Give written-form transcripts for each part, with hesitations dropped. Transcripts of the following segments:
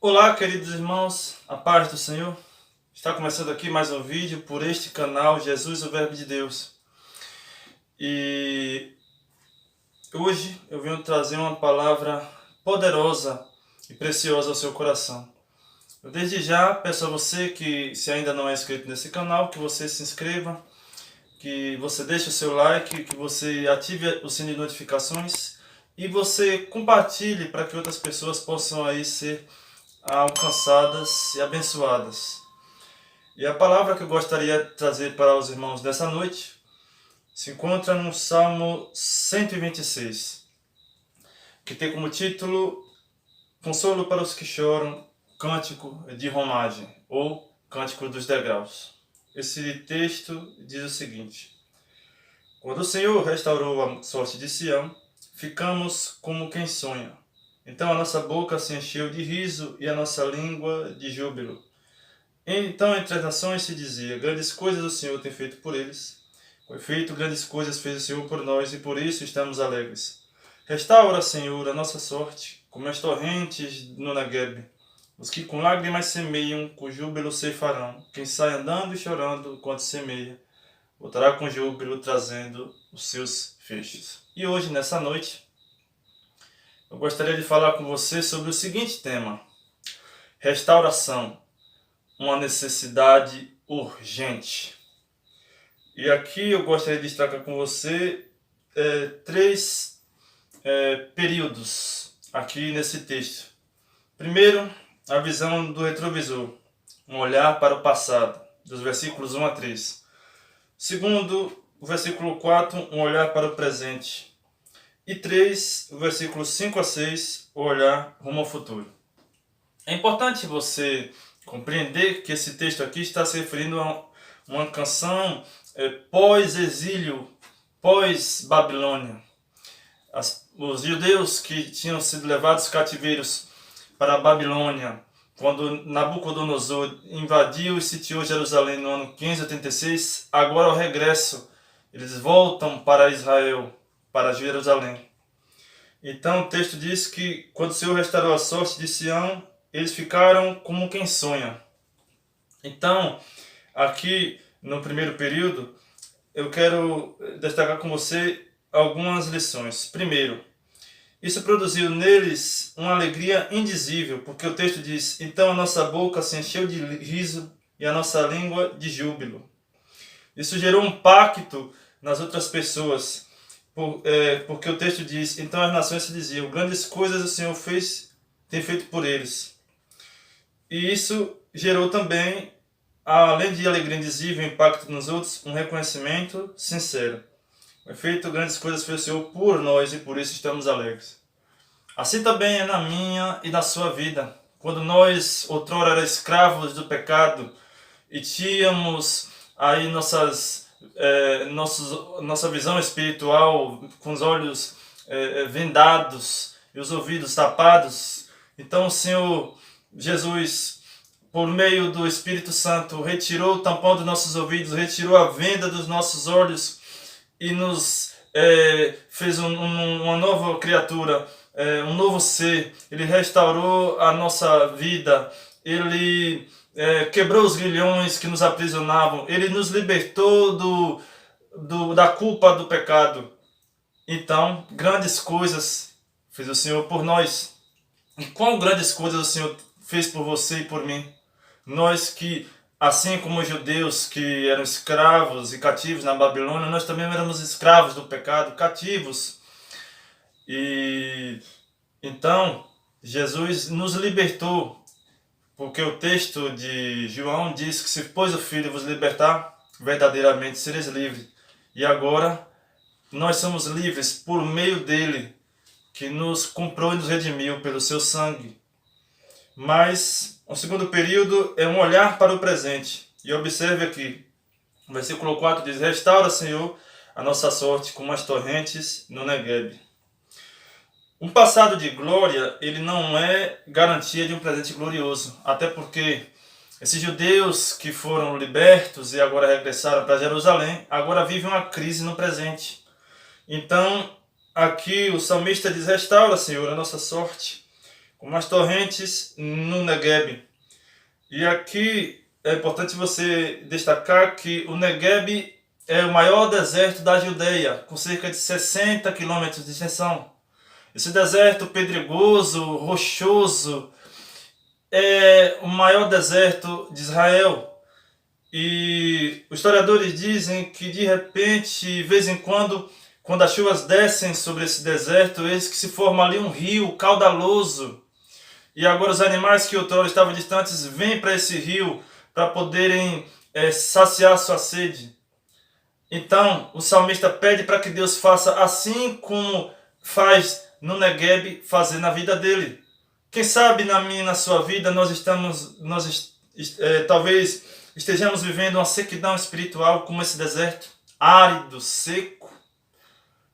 Olá, queridos irmãos, a paz do Senhor. Está começando aqui mais um vídeo por este canal Jesus, o Verbo de Deus. E hoje eu venho trazer uma palavra poderosa e preciosa ao seu coração. Eu desde já peço a você que, se ainda não é inscrito nesse canal, que você se inscreva, que você deixe o seu like, que você ative o sininho de notificações e você compartilhe para que outras pessoas possam aí ser alcançadas e abençoadas. E a palavra que eu gostaria de trazer para os irmãos dessa noite se encontra no Salmo 126, que tem como título Consolo para os que choram, Cântico de Romagem, ou Cântico dos Degraus. Esse texto diz o seguinte: Quando o Senhor restaurou a sorte de Sião, ficamos como quem sonha. Então a nossa boca se encheu de riso e a nossa língua de júbilo. Então entre as nações se dizia: grandes coisas o Senhor tem feito por eles. Com efeito, grandes coisas fez o Senhor por nós e por isso estamos alegres. Restaura, Senhor, a nossa sorte, como as torrentes no Negueb. Os que com lágrimas semeiam, com júbilo ceifarão. Quem sai andando e chorando enquanto semeia, voltará com júbilo trazendo os seus feixes. E hoje, nessa noite, eu gostaria de falar com você sobre o seguinte tema: restauração, uma necessidade urgente. E aqui eu gostaria de destacar com você três períodos aqui nesse texto. Primeiro, a visão do retrovisor, um olhar para o passado, dos versículos 1 a 3. Segundo, o versículo 4, um olhar para o presente. E 3, o versículo 5 a 6, o olhar rumo ao futuro. É importante você compreender que esse texto aqui está se referindo a uma canção pós-exílio, pós-Babilônia. Os judeus que tinham sido levados cativeiros para a Babilônia, quando Nabucodonosor invadiu e sitiou Jerusalém no ano 586, agora ao regresso, eles voltam para Israel, para Jerusalém. Então o texto diz que quando o Senhor restaurou a sorte de Sião, eles ficaram como quem sonha. Então, aqui no primeiro período, eu quero destacar com você algumas lições. Primeiro, isso produziu neles uma alegria indizível, porque o texto diz: então a nossa boca se encheu de riso e a nossa língua de júbilo. Isso gerou um pacto nas outras pessoas, porque o texto diz: então as nações se diziam, grandes coisas o Senhor tem feito por eles. E isso gerou também, além de alegria indizível e impacto nos outros, um reconhecimento sincero. Com efeito, grandes coisas fez o Senhor por nós e por isso estamos alegres. Assim também é na minha e na sua vida. Quando nós outrora éramos escravos do pecado e tínhamos aí nossa visão espiritual com os olhos vendados e os ouvidos tapados, então o Senhor Jesus, por meio do Espírito Santo, retirou o tampão dos nossos ouvidos, retirou a venda dos nossos olhos e nos fez uma nova criatura, um novo ser, Ele restaurou a nossa vida, Ele quebrou os grilhões que nos aprisionavam, Ele nos libertou da culpa do pecado. Então, grandes coisas fez o Senhor por nós. E quão grandes coisas o Senhor fez por você e por mim. Nós que, assim como os judeus que eram escravos e cativos na Babilônia, nós também éramos escravos do pecado, cativos. E então, Jesus nos libertou, porque o texto de João diz que se pois o Filho vos libertar, verdadeiramente sereis livres. E agora, nós somos livres por meio dele, que nos comprou e nos redimiu pelo seu sangue. Mas o segundo período é um olhar para o presente. E observe aqui, o versículo 4 diz: restaura, Senhor, a nossa sorte como as torrentes no Negueb. Um passado de glória, ele não é garantia de um presente glorioso. Até porque esses judeus que foram libertos e agora regressaram para Jerusalém, agora vivem uma crise no presente. Então, aqui o salmista diz: restaura, Senhor, a nossa sorte, como as torrentes no Negueb. E aqui é importante você destacar que o Negueb é o maior deserto da Judeia, com cerca de 60 quilômetros de extensão. Esse deserto pedregoso, rochoso, é o maior deserto de Israel. E os historiadores dizem que de repente, de vez em quando as chuvas descem sobre esse deserto, eis que se forma ali um rio caudaloso. E agora os animais que outrora estavam distantes vêm para esse rio para poderem saciar sua sede. Então o salmista pede para que Deus faça assim como faz no Negueb, fazer na vida dele. Quem sabe na minha e na sua vida talvez estejamos vivendo uma sequidão espiritual como esse deserto, árido, seco.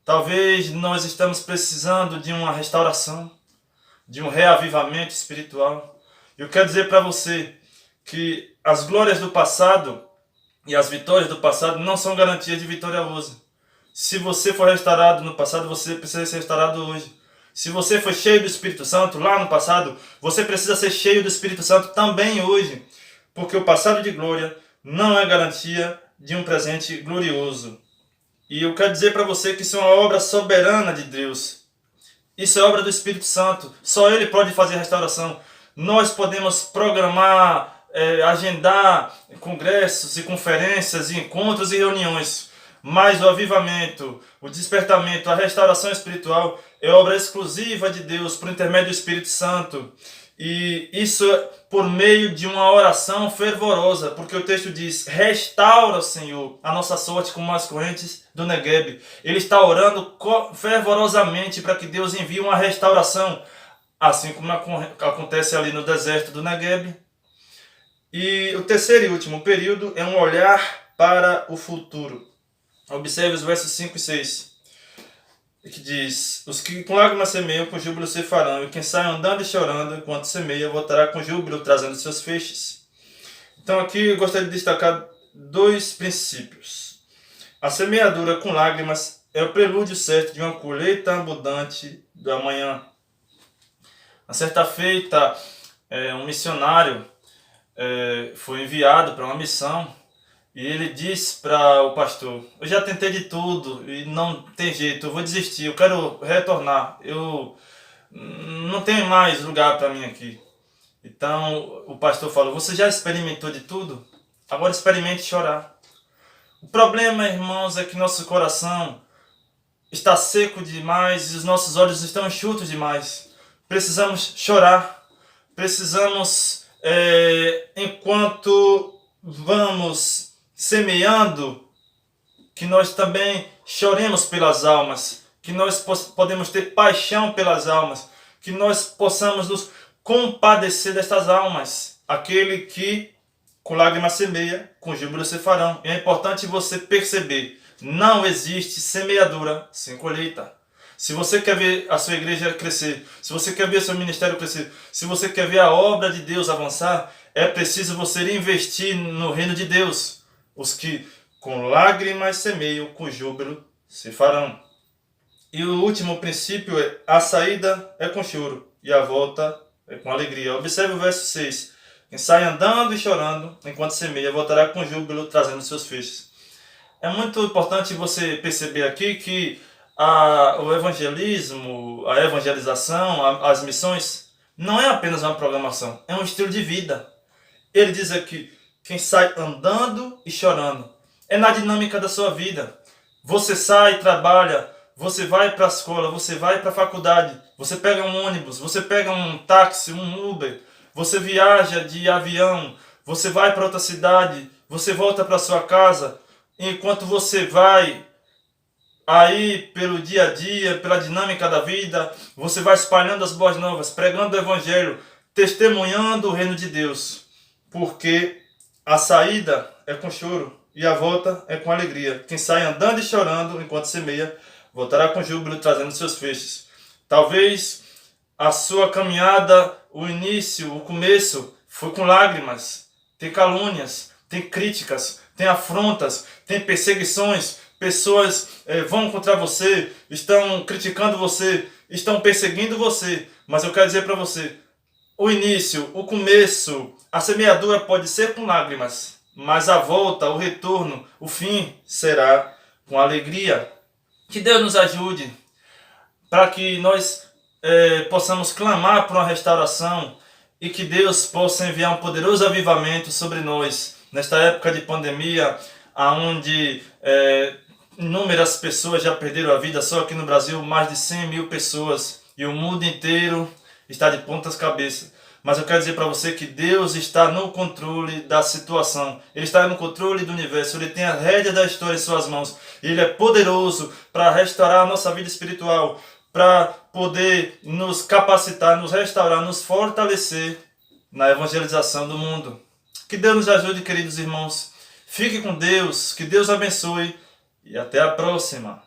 Talvez nós estamos precisando de uma restauração, de um reavivamento espiritual. Eu quero dizer para você que as glórias do passado e as vitórias do passado não são garantias de vitória hoje. Se você for restaurado no passado, você precisa ser restaurado hoje. Se você foi cheio do Espírito Santo lá no passado, você precisa ser cheio do Espírito Santo também hoje. Porque o passado de glória não é garantia de um presente glorioso. E eu quero dizer para você que isso é uma obra soberana de Deus. Isso é obra do Espírito Santo. Só Ele pode fazer restauração. Nós podemos programar, agendar congressos e conferências, e encontros e reuniões. Mas o avivamento, o despertamento, a restauração espiritual é obra exclusiva de Deus por intermédio do Espírito Santo. E isso é por meio de uma oração fervorosa, porque o texto diz: restaura, Senhor, a nossa sorte como as correntes do Negueb. Ele está orando fervorosamente para que Deus envie uma restauração, assim como acontece ali no deserto do Negueb. E o terceiro e último período é um olhar para o futuro. Observe os versos 5 e 6, que diz: os que com lágrimas semeiam, com júbilo se farão, e quem sai andando e chorando enquanto semeia, voltará com júbilo, trazendo seus feixes. Então aqui eu gostaria de destacar dois princípios. A semeadura com lágrimas é o prelúdio certo de uma colheita abundante do amanhã. Na certa feita, um missionário foi enviado para uma missão. E ele disse para o pastor: eu já tentei de tudo e não tem jeito, eu vou desistir, eu quero retornar, eu não tenho mais lugar para mim aqui. Então o pastor falou: você já experimentou de tudo? Agora experimente chorar. O problema, irmãos, é que nosso coração está seco demais e os nossos olhos estão enxutos demais. Precisamos chorar, precisamos, enquanto vamos semeando, que nós também choremos pelas almas, que nós podemos ter paixão pelas almas, que nós possamos nos compadecer destas almas. Aquele que com lágrimas semeia, com júbilo se farão. É importante você perceber: não existe semeadura sem colheita. Se você quer ver a sua igreja crescer, se você quer ver o seu ministério crescer, se você quer ver a obra de Deus avançar, é preciso você investir no reino de Deus. Os que com lágrimas semeiam, com júbilo se farão. E o último princípio é: a saída é com choro e a volta é com alegria. Observe o verso 6. Quem sai andando e chorando enquanto semeia, voltará com júbilo, trazendo seus feixes. É muito importante você perceber aqui que o evangelismo, a evangelização, as missões, não é apenas uma programação, é um estilo de vida. Ele diz aqui: quem sai andando e chorando. É na dinâmica da sua vida. Você sai, trabalha, você vai para a escola, você vai para a faculdade, você pega um ônibus, você pega um táxi, um Uber, você viaja de avião, você vai para outra cidade, você volta para sua casa. Enquanto você vai aí pelo dia a dia, pela dinâmica da vida, você vai espalhando as boas novas, pregando o evangelho, testemunhando o reino de Deus. Porque a saída é com choro e a volta é com alegria. Quem sai andando e chorando enquanto semeia, voltará com júbilo, trazendo seus feixes. Talvez a sua caminhada, o início, o começo, foi com lágrimas, tem calúnias, tem críticas, tem afrontas, tem perseguições. Pessoas vão contra você, estão criticando você, estão perseguindo você. Mas eu quero dizer para você: o início, o começo, a semeadura pode ser com lágrimas, mas a volta, o retorno, o fim será com alegria. Que Deus nos ajude para que nós possamos clamar por uma restauração e que Deus possa enviar um poderoso avivamento sobre nós nesta época de pandemia, onde inúmeras pessoas já perderam a vida. Só aqui no Brasil mais de 100 mil pessoas, e o mundo inteiro está de pontas cabeças. Mas eu quero dizer para você que Deus está no controle da situação. Ele está no controle do universo. Ele tem a rédea da história em suas mãos. Ele é poderoso para restaurar a nossa vida espiritual, para poder nos capacitar, nos restaurar, nos fortalecer na evangelização do mundo. Que Deus nos ajude, queridos irmãos. Fique com Deus, que Deus abençoe e até a próxima.